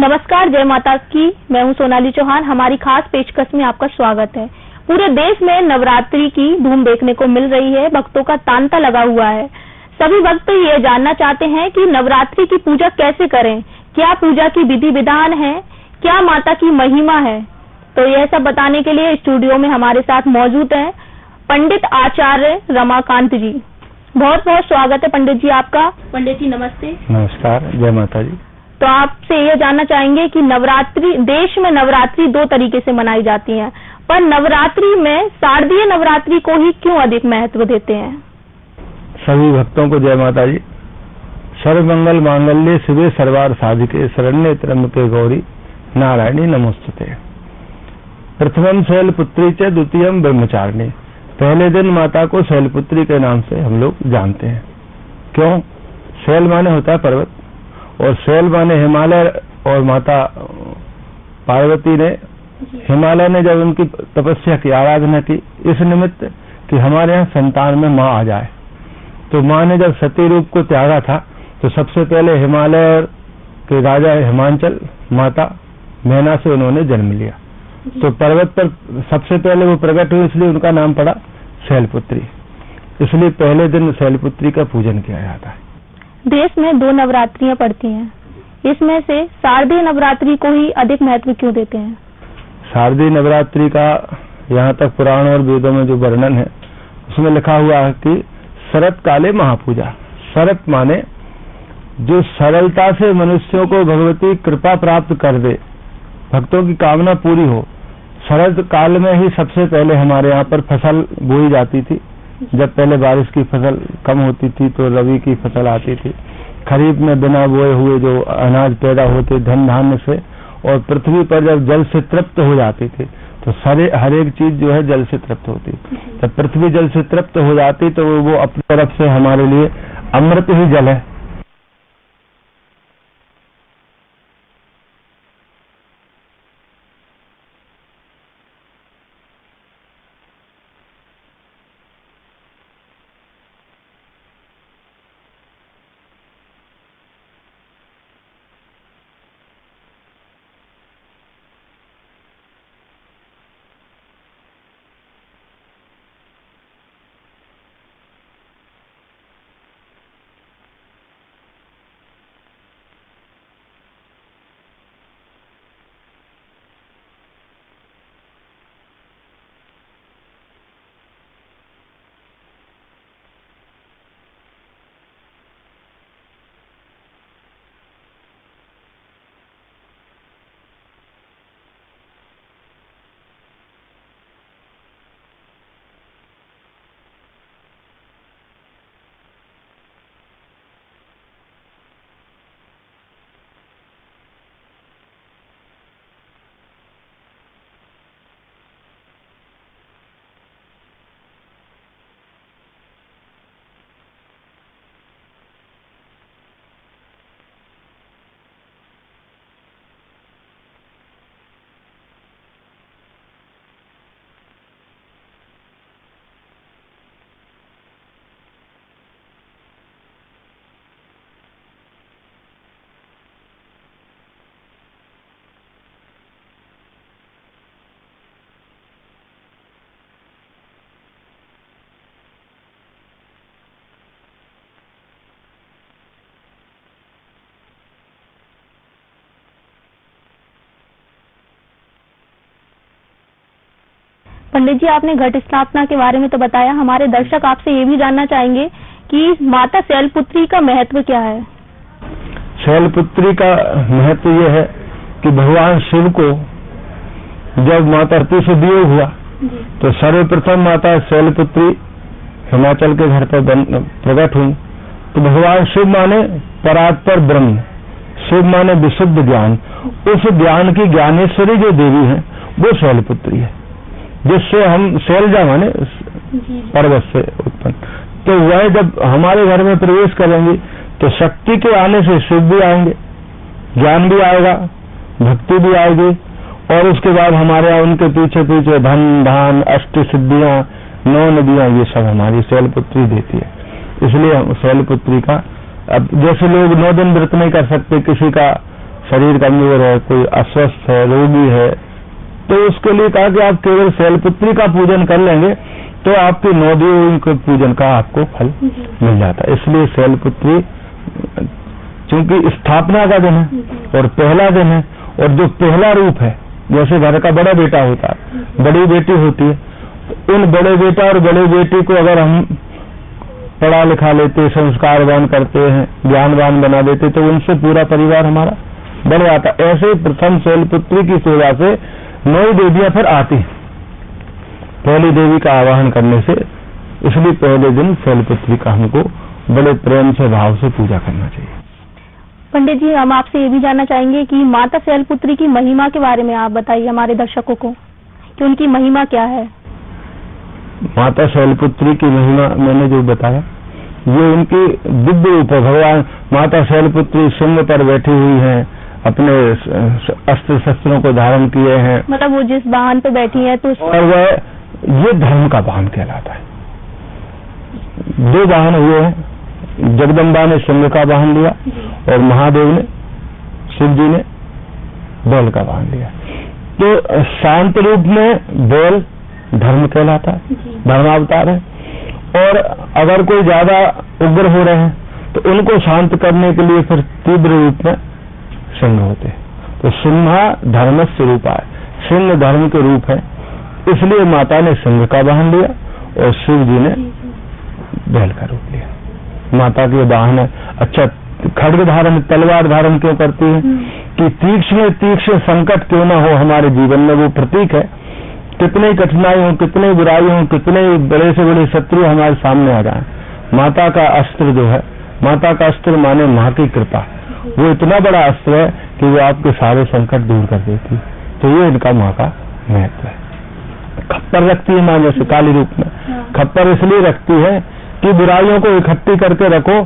नमस्कार, जय माता की। मैं हूं सोनाली चौहान। हमारी खास पेशकश में आपका स्वागत है। पूरे देश में नवरात्रि की धूम देखने को मिल रही है। भक्तों का तांता लगा हुआ है। सभी भक्त ये जानना चाहते हैं कि नवरात्रि की पूजा कैसे करें, क्या पूजा की विधि विधान है, क्या माता की महिमा है। तो यह सब बताने के लिए स्टूडियो में हमारे साथ मौजूद हैं पंडित आचार्य रमाकांत जी। बहुत बहुत स्वागत है पंडित जी आपका। पंडित जी नमस्ते। नमस्कार, जय माता जी। तो आपसे ये जानना चाहेंगे कि नवरात्रि, देश में नवरात्रि दो तरीके से मनाई जाती है, पर नवरात्रि में शारदीय नवरात्रि को ही क्यों अधिक महत्व देते हैं? सभी भक्तों को जय माता जी। सर्वमंगल मांगल्ये शिवे सर्वार्थ साधिके शरण्ये त्र्यंबके गौरी नारायणी नमोस्तुते। प्रथमम शैलपुत्री च द्वितीयम ब्रह्मचारिणी। पहले दिन माता को शैलपुत्री के नाम से हम लोग जानते हैं। क्यों? शैल माने होता है पर्वत, और शैल माने हिमालय। और माता पार्वती ने, हिमालय ने जब उनकी तपस्या की, आराधना की, इस निमित्त कि हमारे यहाँ संतान में माँ आ जाए, तो माँ ने जब सती रूप को त्यागा था, तो सबसे पहले हिमालय के राजा हिमांचल माता मैना से उन्होंने जन्म लिया। तो पर्वत पर सबसे पहले वो प्रकट हुई, इसलिए उनका नाम पड़ा शैलपुत्री। इसलिए पहले दिन शैलपुत्री का पूजन किया जाता है। देश में दो नवरात्रियां पड़ती हैं, इसमें से शारदीय नवरात्रि को ही अधिक महत्व क्यों देते हैं? शारदीय नवरात्रि का यहाँ तक पुराण और वेदों में जो वर्णन है, उसमें लिखा हुआ है कि शरत काले महापूजा। शरत माने जो सरलता से मनुष्यों को भगवती कृपा प्राप्त कर दे, भक्तों की कामना पूरी हो। शरद काल में ही सबसे पहले हमारे यहाँ पर फसल बोई जाती थी। जब पहले बारिश की फसल कम होती थी तो रबी की फसल आती थी। खरीफ में बिना बोए हुए जो अनाज पैदा होते धन धान्य से, और पृथ्वी पर जब जल से तृप्त हो जाती थी, तो हर एक चीज जो है जल से तृप्त होती। जब पृथ्वी जल से तृप्त हो जाती तो वो अपनी तरफ से हमारे लिए अमृत ही जल है। पंडित जी, आपने घट स्थापना के बारे में तो बताया, हमारे दर्शक आपसे ये भी जानना चाहेंगे कि माता शैलपुत्री का महत्व क्या है? शैलपुत्री का महत्व ये है कि भगवान शिव को जब माता सती से वियोग हुआ, तो सर्वप्रथम माता शैलपुत्री हिमाचल के घर पर प्रकट हुई। तो भगवान शिव माने परात्पर ब्रह्म, शिव माने विशुद्ध ज्ञान। उस ज्ञान की ज्ञानेश्वरी जो देवी है वो शैलपुत्री है, जिससे हम शैलजा माने पर्वत से उत्पन्न। तो वह जब हमारे घर में प्रवेश करेंगी तो शक्ति के आने से शिव भी आएंगे, ज्ञान भी आएगा, भक्ति भी आएगी, और उसके बाद हमारे यहाँ उनके पीछे पीछे धन धान अष्ट सिद्धियां 9 नदियां, ये सब हमारी शैलपुत्री देती है। इसलिए शैलपुत्री का, अब जैसे लोग 9 दिन व्रत नहीं कर सकते, किसी का शरीर कमजोर है, कोई अस्वस्थ है, रोगी है, तो उसके लिए कहा कि आप केवल शैलपुत्री का पूजन कर लेंगे तो आपके 9 देवियों के पूजन का आपको फल मिल जाता है। इसलिए शैलपुत्री चूंकि स्थापना का दिन है और पहला दिन है, और जो पहला रूप है, जैसे घर का बड़ा बेटा होता है, बड़ी बेटी होती है, तो उन बड़े बेटा और बड़ी बेटी को अगर हम पढ़ा लिखा लेते, संस्कारवान करते हैं, ज्ञानवान बना देते, तो उनसे पूरा परिवार हमारा बढ़ जाता। ऐसे प्रथम शैलपुत्री की सेवा से 9 देवियां फिर आती हैं पहली देवी का आवाहन करने से। इसलिए पहले दिन शैलपुत्री का हमको बड़े प्रेम से, भाव से पूजा करना चाहिए। पंडित जी, हम आपसे ये भी जानना चाहेंगे कि माता शैलपुत्री की महिमा के बारे में आप बताइए हमारे दर्शकों को कि उनकी महिमा क्या है। माता शैलपुत्री की महिमा मैंने जो बताया, ये उनकी दिव्य रूप है। भगवान माता शैलपुत्री सिंह पर बैठी हुई हैं, अपने अस्त्र शस्त्रों को धारण किए हैं, मतलब वो जिस वाहन पे बैठी है, तो और वह ये धर्म का वाहन कहलाता है। 2 वाहन हुए हैं, जगदम्बा ने सिंह का वाहन लिया और महादेव ने, शिव जी ने बैल का वाहन लिया। तो शांत रूप में बैल धर्म कहलाता है, धर्मावतार है। और अगर कोई ज्यादा उग्र हो रहे हैं तो उनको शांत करने के लिए फिर तीव्र रूप में सिंह होते हैं। तो सिंहा धर्म स्वरूप है, सिंह धर्म के रूप है, इसलिए माता ने सिंह का वाहन लिया और शिव जी ने बैल का रूप लिया। माता के वाहन है। अच्छा, खड्ग धारण, तलवार धारण क्यों करती है? कि तीक्ष्ण संकट क्यों ना हो हमारे जीवन में, वो प्रतीक है। कितने कठिनाई हो, कितने बुराई हो, कितने बड़े से बड़े शत्रु हमारे सामने आ जाए, माता का अस्त्र जो है, माता का अस्त्र माने माँ की कृपा, वो इतना बड़ा अस्त्र है कि वो आपके सारे संकट दूर कर देती है। तो ये इनका माँ का महत्व है। खप्पर रखती है माँ, जैसे काली रूप में खप्पर इसलिए रखती है कि बुराइयों को इकट्ठी करके रखो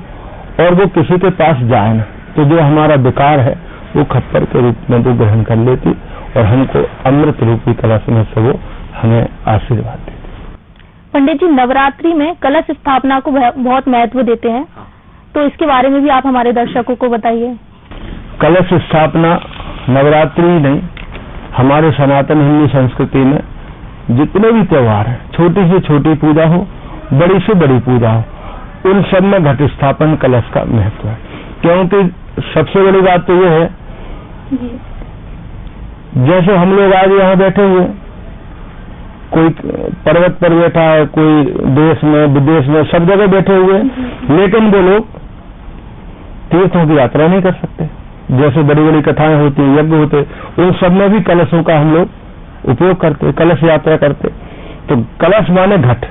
और वो किसी के पास जाए ना, तो जो हमारा विकार है वो खप्पर के रूप में वो ग्रहण कर लेती और हमको अमृत रूपी कलश में से वो हमें आशीर्वाद देती। पंडित जी, नवरात्रि में कलश स्थापना को बहुत महत्व देते हैं, तो इसके बारे में भी आप हमारे दर्शकों को बताइए। कलश स्थापना नवरात्रि नहीं, हमारे सनातन हिंदू संस्कृति में जितने भी त्योहार हैं, छोटी से छोटी पूजा हो, बड़ी से बड़ी पूजा हो, उन सब में घट स्थापन कलश का महत्व है। क्योंकि सबसे बड़ी बात तो ये है, जैसे हम लोग आज यहाँ बैठे हुए, कोई पर्वत पर बैठा है, कोई देश में विदेश में, सब जगह बैठे हुए, लेकिन वो लोग तीर्थों की यात्रा नहीं कर सकते। जैसे बड़ी बड़ी कथाएं होती, यज्ञ होते, उन सब में भी कलशों का हम लोग उपयोग करते, कलश यात्रा करते। तो कलश माने घट,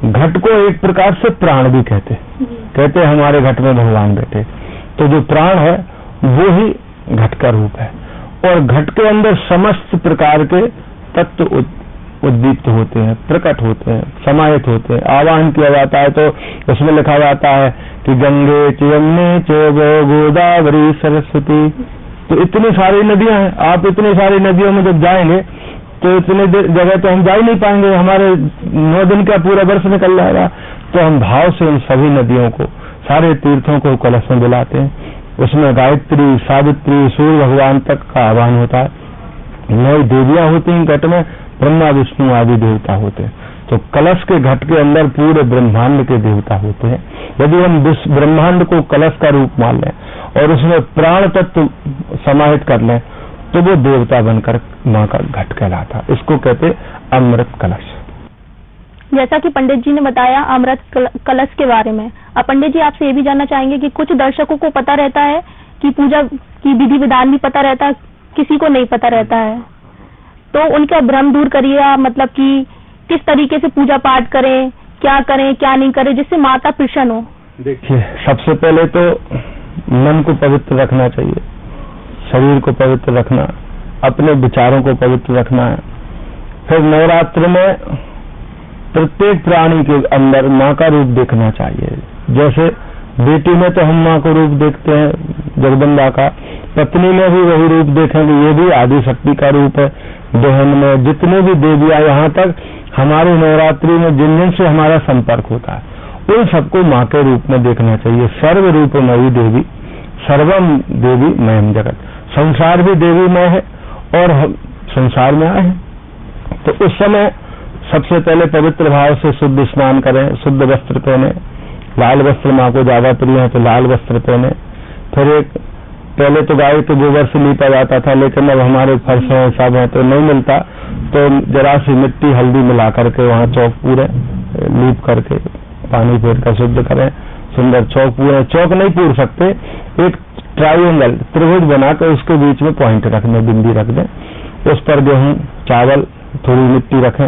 घट को एक प्रकार से प्राण भी कहते हमारे घट में भगवान बैठे। तो जो प्राण है वो ही घट का रूप है, और घट के अंदर समस्त प्रकार के तत्व उद्दीप्त होते हैं, प्रकट होते हैं, समाहित होते हैं। आवाहन किया जाता है तो उसमें लिखा जाता है कि गंगे च यमुने च गोदावरी सरस्वती। तो इतनी सारी नदियां हैं, आप इतनी सारी नदियों में जब जाएंगे तो इतने जगह तो हम जा ही नहीं पाएंगे, हमारे 9 दिन का पूरा वर्ष निकल जाएगा। तो हम भाव से उन सभी नदियों को, सारे तीर्थों को कलश में बुलाते हैं। उसमें गायत्री, सावित्री, सूर्य भगवान तक का आह्वान होता है। 9 देवियां होती हैं घट में, ब्रह्मा विष्णु आदि देवता होते हैं। तो कलश के घट के अंदर पूरे ब्रह्मांड के देवता होते हैं। यदि हम ब्रह्मांड को कलश का रूप मान लें और उसमें प्राण तत्व समाहित कर लें तो वो देवता बनकर माँ का घट कहलाता। इसको कहते अमृत कलश। जैसा कि पंडित जी ने बताया अमृत कलश के बारे में, अब पंडित जी आपसे ये भी जानना चाहेंगे कि कुछ दर्शकों को पता रहता है कि पूजा की विधि विधान भी पता रहता है, किसी को नहीं पता रहता है, तो उनका भ्रम दूर करिए आप, मतलब कि किस तरीके से पूजा पाठ करें, क्या नहीं करें, जिससे माता प्रसन्न हो। देखिए, सबसे पहले तो मन को पवित्र रखना चाहिए, शरीर को पवित्र रखना, अपने विचारों को पवित्र रखना है। फिर नवरात्र में प्रत्येक प्राणी के अंदर माँ का रूप देखना चाहिए। जैसे बेटी में तो हम माँ को रूप देखते हैं, जगदम्बा का, पत्नी में भी वही रूप देखेंगे, ये भी आदि शक्ति का रूप है। बहन में जितने भी देवियां, यहाँ तक हमारे नवरात्रि में जिन जिन से हमारा संपर्क होता है, उन सबको माँ के रूप में देखना चाहिए। सर्व रूपमयी देवी, सर्वम देवी मयम जगत, संसार भी देवीमय है और हम संसार में आए हैं। तो उस समय सबसे पहले पवित्र भाव से शुद्ध स्नान करें, शुद्ध वस्त्र पहने। लाल वस्त्र माँ को ज्यादा प्रिय है तो लाल वस्त्र पहने। फिर पहले तो गाय के गोबर से लीपा जाता था, लेकिन अब हमारे फर्श हैं, सब है तो नहीं मिलता, तो जरा सी मिट्टी हल्दी मिला करके वहाँ चौक पूरे लीप करके पानी फेर कर शुद्ध करें। सुंदर चौक पूरे, चौक नहीं पूर सकते, एक ट्राइंगल त्रिभुज बनाकर उसके बीच में पॉइंट रख दें, बिंदी रख दें। उस पर गेहूं, चावल, थोड़ी मिट्टी रखें,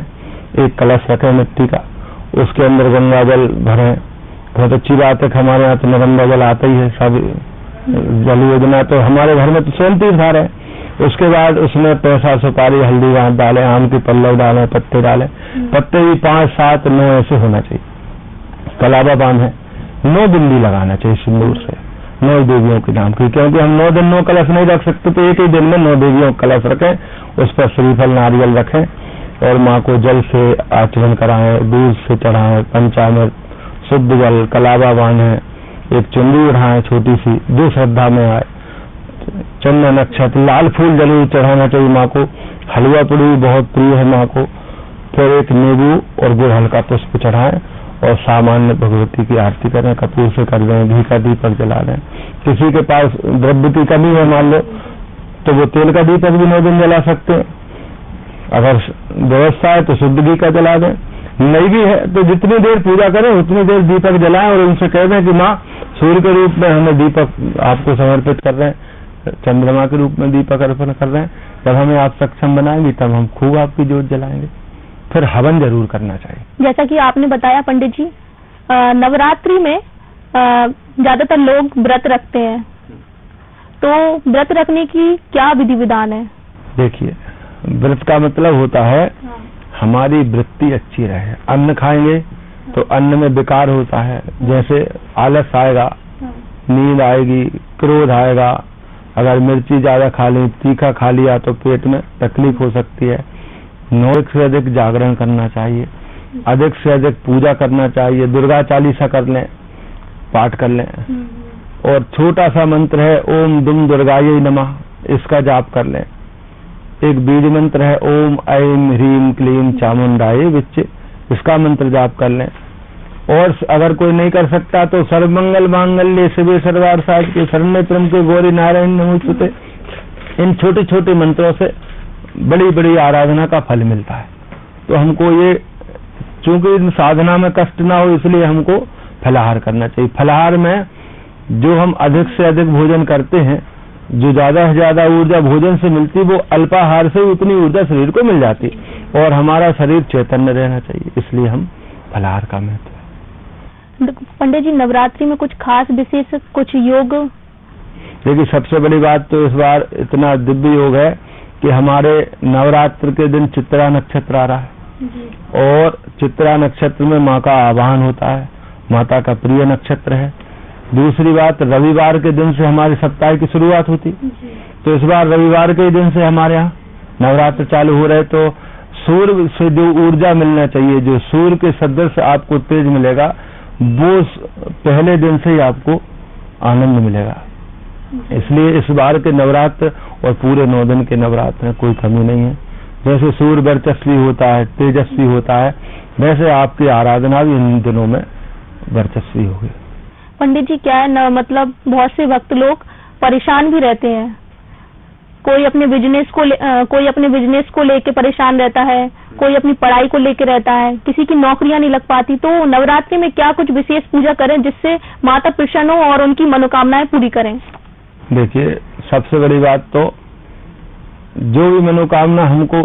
एक कलश रखें मिट्टी का, उसके अंदर गंगा जल भरें। बहुत अच्छी बात है कि हमारे यहाँ तो नर्मदा जल आता ही है, सब जल योजना तो हमारे घर में तो स्वयं तीर्थधार है। उसके बाद उसमें पैसा, सुपारी, हल्दी गांठ डालें, आम की पल्लव डालें, पत्ते डालें। पत्ते भी 5, 7, 9 ऐसे होना चाहिए। कलावा बांधे, 9 बिंदी लगाना चाहिए सिंदूर से, 9 देवियों के नाम की, क्योंकि हम 9 दिन 9 कलश नहीं रख सकते, तो एक ही दिन में 9 देवियों का कलश रखें। उस पर श्रीफल नारियल रखें और माँ को जल से आचमन कराएं, दूध से चढ़ाएं, पंचामृत, शुद्ध जल, कलावा बांधे, एक चुंदी उठाएं छोटी सी, जो श्रद्धा में आए। चंदन, अक्षत, लाल फूल जरूर चढ़ाना चाहिए माँ को। हलवा पूड़ी बहुत प्रिय है माँ को। फिर एक नींबू और गुड़हल का पुष्प चढ़ाएं और सामान्य भगवती की आरती करें, कपूर से कर दें, घी का दीपक जला दें। किसी के पास द्रव्य की कमी है मान लो, तो वो तेल का दीपक भी 9 दिन जला सकते हैं। अगर व्यवस्था है तो शुद्ध घी का जला दें। नहीं भी है तो जितनी देर पूजा करें उतनी देर दीपक जलाएं और उनसे कह दें कि माँ सूर्य के रूप में हमें दीपक आपको समर्पित कर रहे हैं, चंद्रमा के रूप में दीपक अर्पण कर रहे हैं। जब हमें आप सक्षम बनाएंगी तब हम खूब आपकी जोत जलाएंगे। फिर हवन जरूर करना चाहिए। जैसा कि आपने बताया पंडित जी, नवरात्रि में ज्यादातर लोग व्रत रखते हैं, तो व्रत रखने की क्या विधि विधान है? देखिए, व्रत का मतलब होता है हमारी वृत्ति अच्छी रहे। अन्न खाएंगे तो अन्न में विकार होता है, जैसे आलस आएगा, नींद आएगी, क्रोध आएगा। अगर मिर्ची ज्यादा खा ली, तीखा खा लिया तो पेट में तकलीफ हो सकती है। 9 से अधिक जागरण करना चाहिए, अधिक से अधिक पूजा करना चाहिए। दुर्गा चालीसा कर लें, पाठ कर लें। और छोटा सा मंत्र है ओम दुम दुर्गायै नमः, इसका जाप कर लें। एक बीज मंत्र है ओम ऐं ह्रीं क्लीं चामुंडायै विच्चे, इसका मंत्र जाप कर लें। और अगर कोई नहीं कर सकता तो सर्वमंगल मांगल्ये शिवे सर्वार्थ साधिके शरण्ये त्र्यंबके गौरी नारायणी नमोस्तुते, इन छोटे छोटे मंत्रों से बड़ी बड़ी आराधना का फल मिलता है। तो हमको ये, चूंकि इन साधना में कष्ट ना हो, इसलिए हमको फलाहार करना चाहिए। फलाहार में जो हम अधिक से अधिक भोजन करते हैं, जो ज्यादा से ज्यादा ऊर्जा भोजन से मिलती, वो अल्पाहार से उतनी ऊर्जा शरीर को मिल जाती और हमारा शरीर चैतन्य रहना चाहिए। इसलिए हम फलाहार का महत्व है। पंडित जी, नवरात्रि में कुछ खास विशेष कुछ योग? देखिए, सबसे बड़ी बात तो इस बार इतना दिव्य योग है कि हमारे नवरात्र के दिन चित्रा नक्षत्र आ रहा है और चित्रा नक्षत्र में माँ का आवाहन होता है, माता का प्रिय नक्षत्र है। दूसरी बात, रविवार के दिन से हमारे सप्ताह की शुरुआत होती, तो इस बार रविवार के दिन से हमारे यहाँ नवरात्र चालू हो रहे। तो सूर्य से जो ऊर्जा मिलना चाहिए, जो सूर्य के सदृश आपको तेज मिलेगा, वो पहले दिन से ही आपको आनंद मिलेगा। इसलिए इस बार के नवरात्र और पूरे 9 दिन के नवरात्र में कोई कमी नहीं है। जैसे सूर्य वर्चस्वी होता है, तेजस्वी होता है, वैसे आपकी आराधना भी इन दिनों में वर्चस्वी होगी। पंडित जी, क्या है मतलब बहुत से भक्त लोग परेशान भी रहते हैं। कोई अपने बिजनेस को लेके परेशान रहता है, कोई अपनी पढ़ाई को लेके रहता है, किसी की नौकरियां नहीं लग पाती। तो नवरात्रि में क्या कुछ विशेष पूजा करें जिससे माता प्रसन्न हो और उनकी मनोकामनाएं पूरी करें? देखिए, सबसे बड़ी बात तो जो भी मनोकामना हमको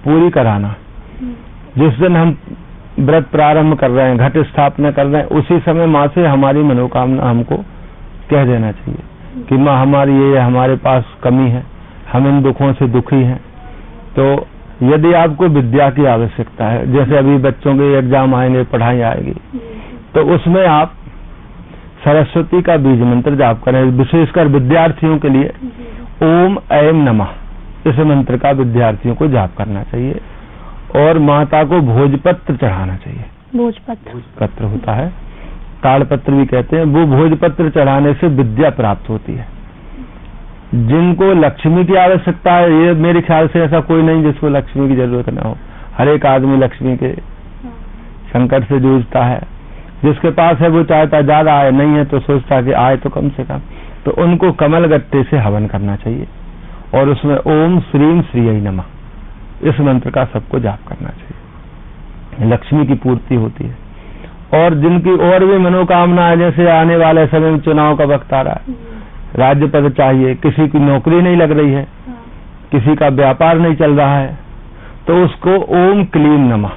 पूरी कराना, जिस दिन हम व्रत प्रारंभ कर रहे हैं, घट स्थापना कर रहे हैं, उसी समय माँ से हमारी मनोकामना हमको कह देना चाहिए कि माँ हमारी ये हमारे पास कमी है, हम इन दुखों से दुखी हैं। तो यदि आपको विद्या की आवश्यकता है, जैसे अभी बच्चों के एग्जाम आएंगे, पढ़ाई आएगी, तो उसमें आप सरस्वती का बीज मंत्र जाप करें। विशेषकर विद्यार्थियों के लिए ओम ऐं नमः, इस मंत्र का विद्यार्थियों को जाप करना चाहिए। और माता को भोजपत्र चढ़ाना चाहिए। भोजपत्र होता है, ताड़पत्र भी कहते हैं। वो भोजपत्र चढ़ाने से विद्या प्राप्त होती है। जिनको लक्ष्मी की आवश्यकता है, ये मेरे ख्याल से ऐसा कोई नहीं जिसको लक्ष्मी की जरूरत ना हो। हर एक आदमी लक्ष्मी के संकट से जूझता है। जिसके पास है वो चाहता ज्यादा आए, नहीं है तो सोचता कि आए तो कम से कम। तो उनको कमल गट्टे से हवन करना चाहिए और उसमें ओम श्रीम श्रीयै नमः इस मंत्र का सबको जाप करना चाहिए। लक्ष्मी की पूर्ति होती है। और जिनकी और भी मनोकामना है, जैसे आने वाले समय में चुनाव का वक्त आ रहा है, राज्य पद चाहिए, किसी की नौकरी नहीं लग रही है, किसी का व्यापार नहीं चल रहा है, तो उसको ओम क्लीम नमः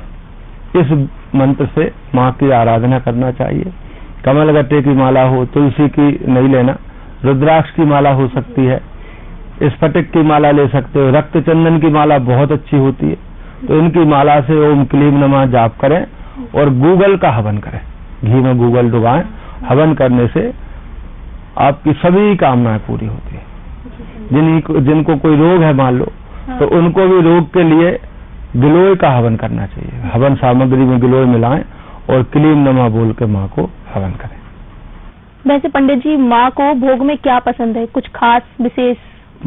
इस मंत्र से माँ की आराधना करना चाहिए। कमल गट्टे की माला हो, तुलसी की नहीं लेना, रुद्राक्ष की माला हो सकती है, स्फटिक की माला ले सकते हो, रक्त चंदन की माला बहुत अच्छी होती है। तो इनकी माला से ओम क्लीम नमः जाप करें और गूगल का हवन करें, घी में गूगल डुबाएं। हवन करने से आपकी सभी कामनाएं पूरी होती है। जिनको कोई रोग है मान लो, तो उनको भी रोग के लिए गिलोय का हवन करना चाहिए। हवन सामग्री में गिलोय मिलाएं और क्लीम नमः बोल के माँ को हवन करें। वैसे पंडित जी, माँ को भोग में क्या पसंद है, कुछ खास विशेष?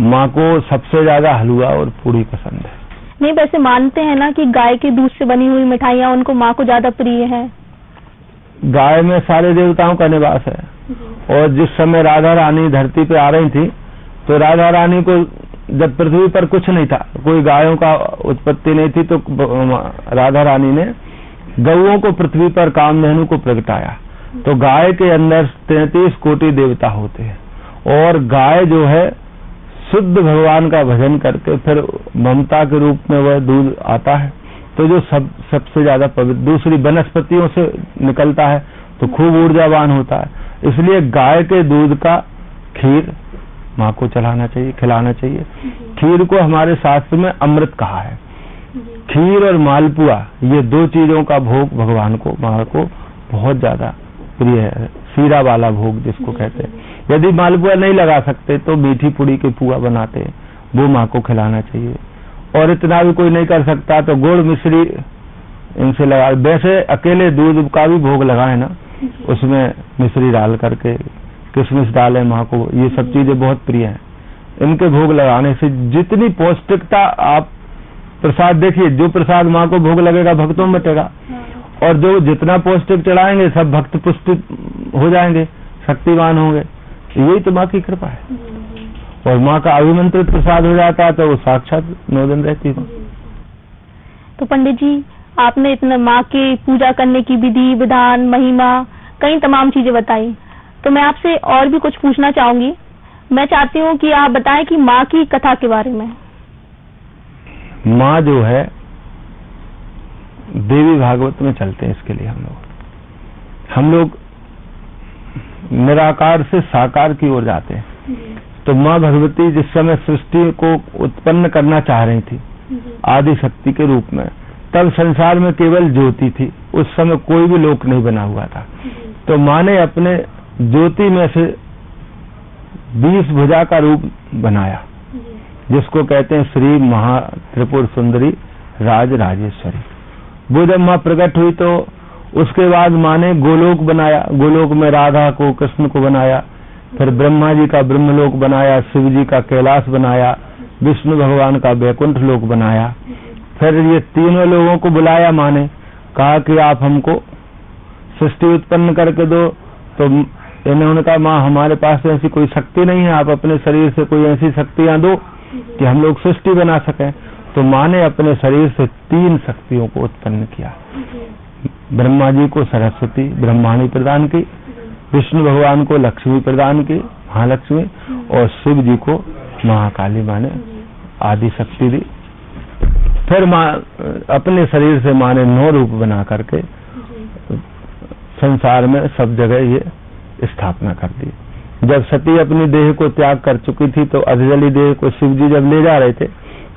माँ को सबसे ज्यादा हलवा और पूरी पसंद है। नहीं, वैसे मानते हैं ना कि गाय के दूध से बनी हुई मिठाइयाँ उनको माँ को ज्यादा प्रिय है। गाय में सारे देवताओं का निवास है। और जिस समय राधा रानी धरती पे आ रही थी, तो राधा रानी को जब पृथ्वी पर कुछ नहीं था, कोई गायों का उत्पत्ति नहीं थी, तो राधा रानी ने गौओं को पृथ्वी पर कामधेनु को प्रगटाया। तो गाय के अंदर 33 कोटि देवता होते हैं और गाय जो है शुद्ध भगवान का भजन करके फिर ममता के रूप में वह दूध आता है, तो जो सबसे ज्यादा पवित्र, दूसरी वनस्पतियों से निकलता है तो खूब ऊर्जावान होता है। इसलिए गाय के दूध का खीर माँ को चढ़ाना चाहिए, खिलाना चाहिए। खीर को हमारे शास्त्र में अमृत कहा है। खीर और मालपुआ, ये दो चीजों का भोग भगवान को, माँ को बहुत ज्यादा प्रिय है। सीरा वाला भोग जिसको कहते हैं। यदि मालपुआ नहीं लगा सकते तो मीठी पुड़ी के पुआ बनाते हैं, वो माँ को खिलाना चाहिए। और इतना भी कोई नहीं कर सकता तो गुड़ मिश्री इनसे लगा। वैसे अकेले दूध का भी भोग लगाए ना, उसमें मिश्री डाल करके, किशमिश डालें माँ को, ये सब चीजें बहुत प्रिय हैं। इनके भोग लगाने से जितनी पौष्टिकता, आप प्रसाद देखिए, जो प्रसाद माँ को भोग लगेगा भक्तों में बटेगा, और जो जितना पौष्टिक चढ़ाएंगे सब भक्त पुष्टिक हो जाएंगे, शक्तिवान होंगे। यही तो माँ की कृपा है। और माँ का अभिमंत्रित प्रसाद हो जाता है तो वो साक्षात 9 दिन रहती है। तो पंडित जी, आपने इतना माँ के पूजा करने की विधि विधान, महिमा, कई तमाम चीजें बताई, तो मैं आपसे और भी कुछ पूछना चाहूंगी। मैं चाहती हूँ कि आप बताएं कि माँ की कथा के बारे में। माँ जो है, देवी भागवत में चलते हैं। इसके लिए हम लोग निराकार से साकार की ओर जाते हैं। तो माँ भगवती जिस समय सृष्टि को उत्पन्न करना चाह रही थी आदि शक्ति के रूप में, तब संसार में केवल ज्योति थी। उस समय कोई भी लोक नहीं बना हुआ था। तो माँ ने अपने ज्योति में से 20 भुजा का रूप बनाया, जिसको कहते हैं श्री महा त्रिपुर सुंदरी राज राजेश्वरी। वो जब माँ प्रकट हुई तो उसके बाद माँ ने गोलोक बनाया। गोलोक में राधा को, कृष्ण को बनाया। फिर ब्रह्मा जी का ब्रह्मलोक बनाया, शिव जी का कैलाश बनाया, विष्णु भगवान का वैकुंठ लोक बनाया। फिर ये तीनों लोगों को बुलाया माँ ने, कहा कि आप हमको सृष्टि उत्पन्न करके दो। तो इन्होंने कहा, माँ हमारे पास ऐसी कोई शक्ति नहीं है, आप अपने शरीर से कोई ऐसी शक्तियां दो कि हम लोग सृष्टि बना सकें। तो माँ ने अपने शरीर से 3 शक्तियों को उत्पन्न किया। ब्रह्मा जी को सरस्वती ब्रह्माणी प्रदान की, विष्णु भगवान को लक्ष्मी प्रदान की, महालक्ष्मी, और शिव जी को महाकाली माँ ने आदि शक्ति दी। फिर माँ अपने शरीर से माँ ने 9 रूप बना करके संसार में सब जगह ये स्थापना कर दी। जब सती अपनी देह को त्याग कर चुकी थी तो अधजली देह को शिव जी जब ले जा रहे थे,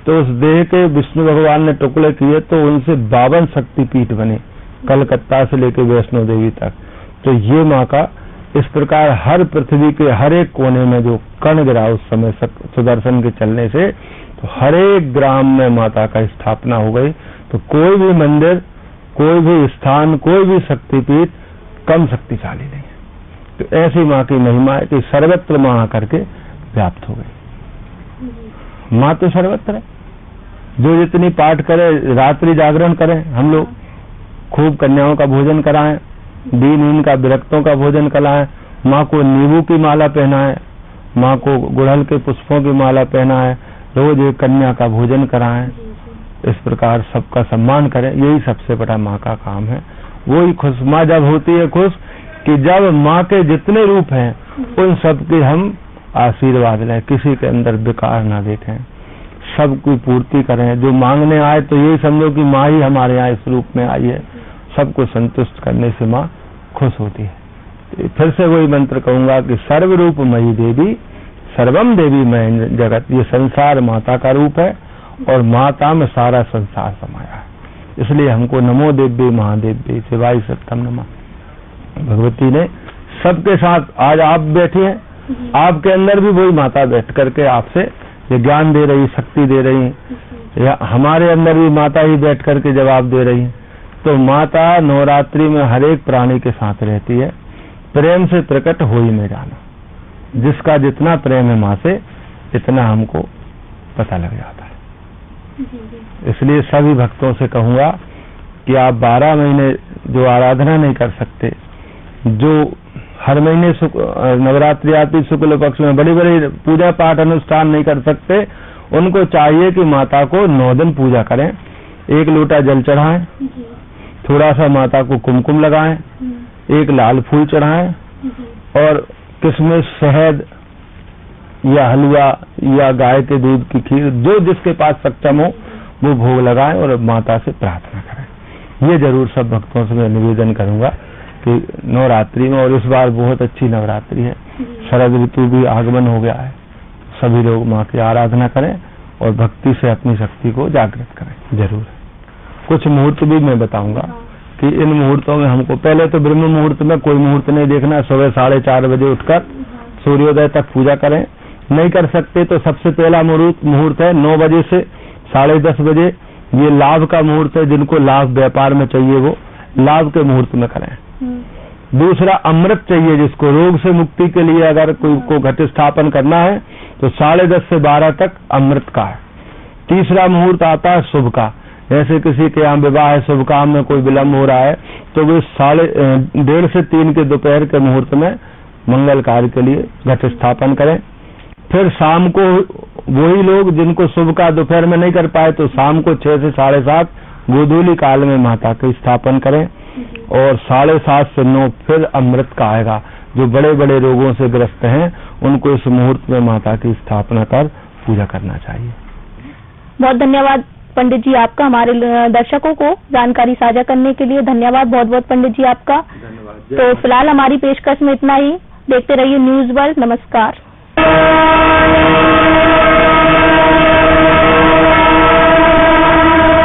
तो उस देह के विष्णु भगवान ने टुकड़े किए तो उनसे 52 शक्तिपीठ बने, कलकत्ता से लेकर वैष्णो देवी तक। तो ये माँ का इस प्रकार हर पृथ्वी के हर एक कोने में जो कण गिरा उस समय सुदर्शन के चलने से, तो हर एक ग्राम में माता का स्थापना हो गई। तो कोई भी मंदिर, कोई भी स्थान, कोई भी शक्तिपीठ कम शक्तिशाली नहीं है। तो ऐसी माँ की महिमा है कि सर्वत्र माँ करके व्याप्त हो गई। माँ तो सर्वत्र है। जो जितनी पाठ करे, रात्रि जागरण करें, हम लोग खूब कन्याओं का भोजन कराएं, दीन का विरक्तों का भोजन कराएं, माँ को नींबू की माला पहनाएं, माँ को गुड़हल के पुष्पों की माला पहनाएं, रोज एक कन्या का भोजन कराएं। इस प्रकार सबका सम्मान करें, यही सबसे बड़ा माँ का काम है। वही खुश माँ जब होती है खुश कि जब माँ के जितने रूप हैं उन सबके हम आशीर्वाद लें, किसी के अंदर विकार ना देखें, सबकी पूर्ति करें। जो मांगने आए तो यही समझो कि माँ ही हमारे यहाँ इस रूप में आई है। सबको संतुष्ट करने से माँ खुश होती है। फिर से वही मंत्र कहूंगा कि सर्वरूप मयि देवी सर्वम देवी मय जगत। ये संसार माता का रूप है और माता में सारा संसार समाया है। इसलिए हमको नमो देव्ये महादेव्ये शिवाय सत्यम नमः। भगवती ने सबके साथ, आज आप बैठे हैं, आपके अंदर भी वही माता बैठ करके आपसे ये ज्ञान दे रही, शक्ति दे रही है। या हमारे अंदर भी माता ही बैठ करके जवाब दे रही है। तो माता नवरात्रि में हर एक प्राणी के साथ रहती है। प्रेम से प्रकट हो ही में जाना, जिसका जितना प्रेम है माँ से इतना हमको पता लग जाता है। इसलिए सभी भक्तों से कहूंगा कि आप 12 महीने जो आराधना नहीं कर सकते, जो हर महीने नवरात्रि आती शुक्ल पक्ष में बड़ी बड़ी पूजा पाठ अनुष्ठान नहीं कर सकते, उनको चाहिए कि माता को 9 दिन पूजा करें। 1 लोटा जल चढ़ाएं, थोड़ा सा माता को कुमकुम लगाएं, 1 लाल फूल चढ़ाएं और किशमिश, शहद या हलवा या गाय के दूध की खीर, जो जिसके पास सक्षम हो वो भोग लगाएं और माता से प्रार्थना करें। ये जरूर सब भक्तों से मैं निवेदन करूंगा कि नवरात्रि में, और इस बार बहुत अच्छी नवरात्रि है, शरद ऋतु भी आगमन हो गया है, सभी लोग माँ की आराधना करें और भक्ति से अपनी शक्ति को जागृत करें। जरूर कुछ मुहूर्त भी मैं बताऊंगा कि इन मुहूर्तों में हमको, पहले तो ब्रह्म मुहूर्त में कोई मुहूर्त नहीं देखना, सुबह 4:30 बजे उठकर सूर्योदय तक पूजा करें। नहीं कर सकते तो सबसे पहला मुहूर्त है 9 बजे से 10:30 बजे। ये लाभ का मुहूर्त है, जिनको लाभ व्यापार में चाहिए वो लाभ के मुहूर्त में करें। दूसरा अमृत चाहिए, जिसको रोग से मुक्ति के लिए अगर कोई को घट स्थापन करना है तो 10:30 से 12 तक अमृत का है। तीसरा मुहूर्त आता है शुभ का, जैसे किसी के यहाँ विवाह है, शुभ काम में कोई विलम्ब हो रहा है तो वे 1:30 से 3 के दोपहर के मुहूर्त में मंगल कार्य के लिए घट स्थापन करें। फिर शाम को वही लोग जिनको शुभ का दोपहर में नहीं कर पाए तो शाम को 6 से 7:30 गोधूली काल में माता का स्थापन करें और 7:30 से 9 फिर अमृत का आएगा। जो बड़े बड़े रोगों से ग्रस्त हैं उनको इस मुहूर्त में माता की स्थापना कर पूजा करना चाहिए। बहुत धन्यवाद पंडित जी आपका, हमारे दर्शकों को जानकारी साझा करने के लिए धन्यवाद, बहुत बहुत पंडित जी आपका। तो फिलहाल हमारी पेशकश में इतना ही। देखते रहिए न्यूज वर्ल्ड। नमस्कार।